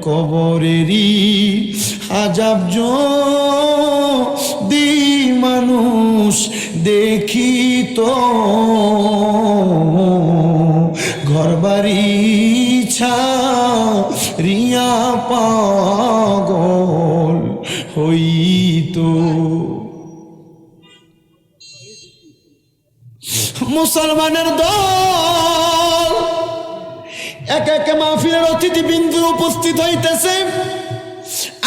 কবরেরই আযাব যদি মানুষ দেখিত, ঘরবাড়ি ছাড়িয়া পাগল হইত। মুসলমানের দল এক এক মাহফিলের অতিথিবৃন্দ উপস্থিত হইতেছে।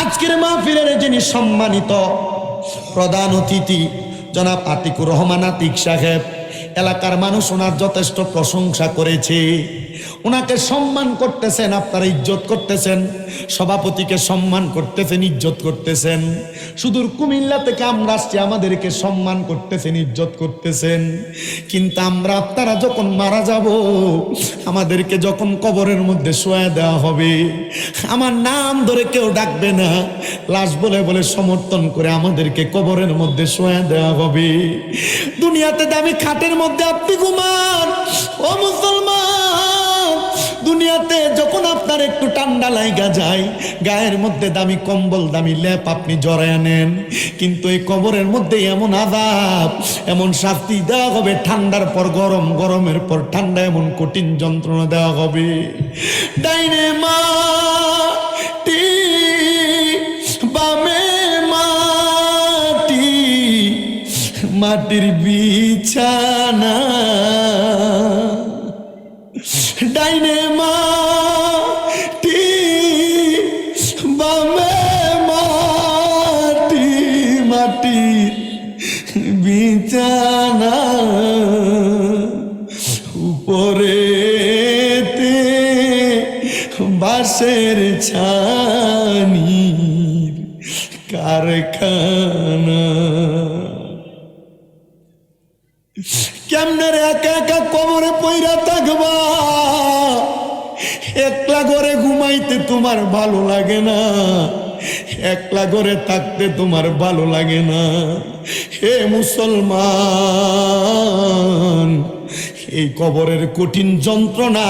আজকের মাহফিলের যিনি সম্মানিত প্রধান অতিথি জনাব আতিকুর রহমান আতিক সাহেব, এলাকার মানুষ ওনার যথেষ্ট প্রশংসা করেছে, ওনাকে সম্মান করতেছেন, আপনারা ইজ্জত করতেছেন, সভাপতিকে সম্মান করতেছেন, ইজ্জত করতেছেন। সুদূর কুমিল্লা থেকে আমরা আসছি, আমাদেরকে সম্মান করতেছেন, ইজ্জত করতেছেন। কিন্তু আমরা আপনারা যখন মারা যাব, আমাদেরকে যখন কবরের মধ্যে শোয়া দেওয়া হবে, আমার নাম ধরে কেউ ডাকবে না, লাশ বলে বলে সমর্থন করে আমাদেরকে কবরের মধ্যে শোয়া দেওয়া হবে। দুনিয়াতে দামি খাটের মধ্যে আপনি ঘুমান ও মুসলমান, দুনিয়াতে যখন আপনার একটু ঠান্ডা লাগা যায়, গায়ের মধ্যে দামি কম্বল দামি লেপ আপনি জড়ায় নেন, কিন্তু এই কবরের মধ্যে এমন আযাব, এমন শাস্তি দেওয়া হবে, ঠান্ডার পর গরম, গরমের পর ঠান্ডা, এমন কঠিন যন্ত্রণা দেওয়া হবে। ডাইনে মাটি বামে মাটি, মাটির বিছানা, ডাইনে মাটি বামে মাটি, মাটির বিছানা, উপরেতে বাঁশের ছানির কারখানা। কেমনে একা একা কবরে পইরা থাকবা? একলা ঘরে ঘুমাইতে তোমার ভালো লাগে না, একলা ঘরে থাকতে তোমার ভালো লাগে না। হে মুসলমান, এই কবরের কঠিন যন্ত্রণা,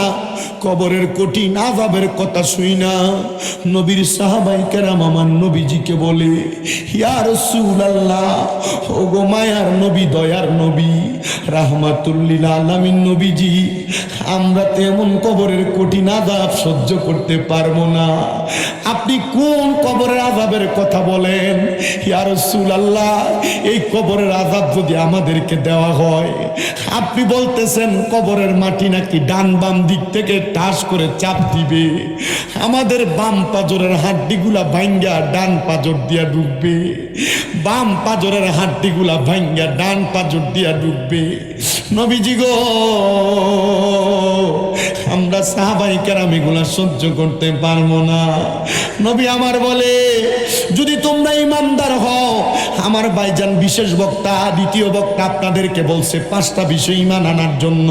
কবরের কঠিন আযাবের কথা শুই না নবীর সাহাবায়ে কেরাম আমার নবীজিকে বলে, ইয়া রাসূলুল্লাহ, ও গো মায়ার নবী, দয়ার নবী, রাহমাতুল লিল আলামিন নবীজি, আমরা তেমন কবরের কঠিন আযাব সহ্য করতে পারবো না, আপনি কোন কবরের আযাবের কথা বলেন? ইয়া রাসূলুল্লাহ, এই কবরের আযাব যদি আমাদেরকে দেওয়া হয়, আপনি বলতেছেন কবরের মাটি নাকি ডান বাম দিক থেকে টাস করে চাপ দিবে, আমাদের বাম পাজরের হাড্ডিগুলা ভাঙ্গা ডান পাজর দিয়া ঢুকবে, বাম পাজরের হাড্ডিগুলা ভাঙ্গা ডান পাজর দিয়া ঢুকবে। নবীজি গো, আমরা সাহাবায়ে কেরাম এগুলা সহ্য করতে পারবো না। নবী আমার বলে, যদি তোমরা ইমানদার হও, আমার ভাইজান বিশেষ বক্তা, দ্বিতীয় বক্তা আপনাদেরকে বলছে 5টা বিষয় ঈমান আনার জন্য।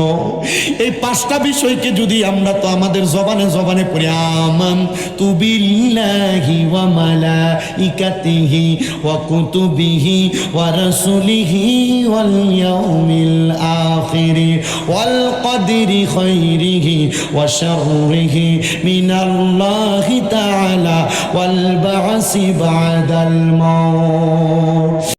এই 5টা বিষয়কে যদি আমরা তো আমাদের জবানে জবানে পড়ি, আমানতু বিল্লাহি ওয়া মালাইকাতিহি ওয়া কুতুবিহি ওয়া রাসূলিহি ওয়াল ইয়াউমিল আখির ওয়াল কদরি খাইরিহি ওয়া শাররিহি মিনাল্লাহি তাআলা ওয়াল বা'সি বা'দাল মাউত।